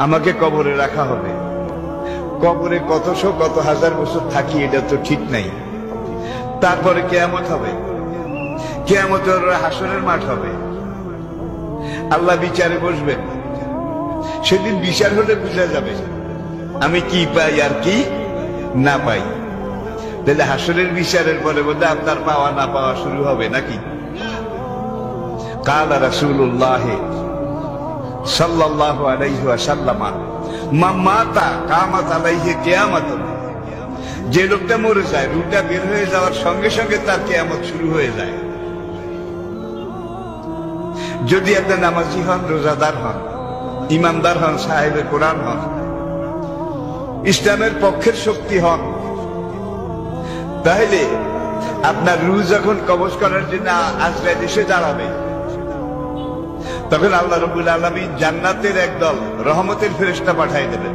আমাকে কবরে রাখা হবে। কবরে কতশো কত হাজার বছর থাকি, এটা তো ঠিক নাই। তারপরে কিয়ামত হবে, কিয়ামতের হাসরের মাঠ হবে, আল্লাহ বিচারে বসবেন। সেদিন বিচার হলে বুঝা যাবে আমি কি পাই আর কি না পাই। তাহলে হাসরের বিচারের পরে বোধহয় আপনার পাওয়া না পাওয়া শুরু হবে নাকি? কালা রাসূলুল্লাহ সাল্লাল্লাহু আলাইহি ওয়াসাল্লাম মা মাতা কামাত আলাইহি কিয়ামাতুন, যে লোকটা মরে যায় রূহটা বের হয়ে যাওয়ার সঙ্গে সঙ্গে তার কিয়ামত শুরু হয়ে যায়। যদি আপনি নামাজি হন, রোজাদার হন, ইমানদার হন, সাহেবে কোরআন হন, ইসলামের পক্ষের শক্তি হন, তাহলে আপনার রূহ যখন কবজ করার জন্য আজরাইল এসে দাঁড়াবে, তখন আল্লাহ রাব্বুল আলামিন জান্নাতের একদল রহমতের ফেরেশতা পাঠিয়ে দেবেন।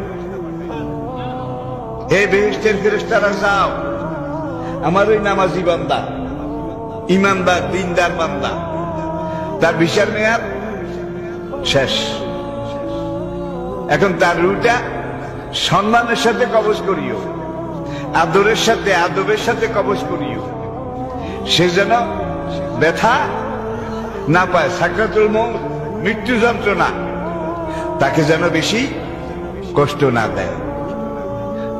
হে বেহেশতের ফেরেশতারা, যাও আমার ওই নামাজি বান্দা, ইমানদার, দিনদার বান্দা, তার বিচার মেয়াদ শেষ। এখন তার রূহটা সম্মানের সাথে কবজ করিও, আদরের সাথে আদবের সাথে কবজ করিও, সে যেন ব্যথা না পায়। সাকরাতুল মউত, মৃত্যু যন্ত্রণা, তাকে যেন বেশি কষ্ট না দেয়।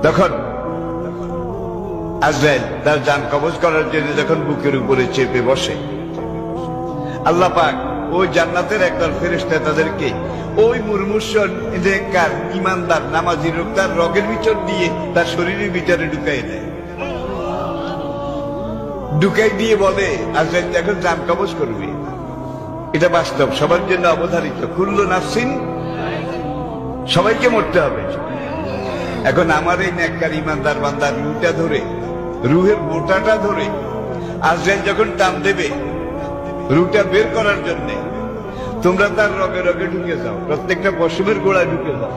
তখন আজরাইল তার জান কবজ করার জন্য যখন বুকের উপরে চেপে বসে, আল্লাহ পাক ওই জান্নাতের একদল ফেরেশতা তাদেরকে ওই মুরমুষর নেককার ইমানদার নামাজি লোক তার রগের ভিতর দিয়ে তার শরীরের ভিতরে ঢুকাই দেয়। ঢুকাই দিয়ে বলে আজরাইল এখন জান কবজ করবে। এটা বাস্তব, সবার জন্য অবধারিত। কুল্লু নাফসিন, সবাইকে মরতে হবে। এখন আমার এই নেককার ইমানদার বান্দার রুহটা ধরে, রুহের বোটাটা ধরে আজরাইল যখন টান দেবে রুহটা বের করার জন্য, তোমরা তার রগে রগে ঢুকে যাও, প্রত্যেকটা পশমের গোড়ায় ঢুকে যাও।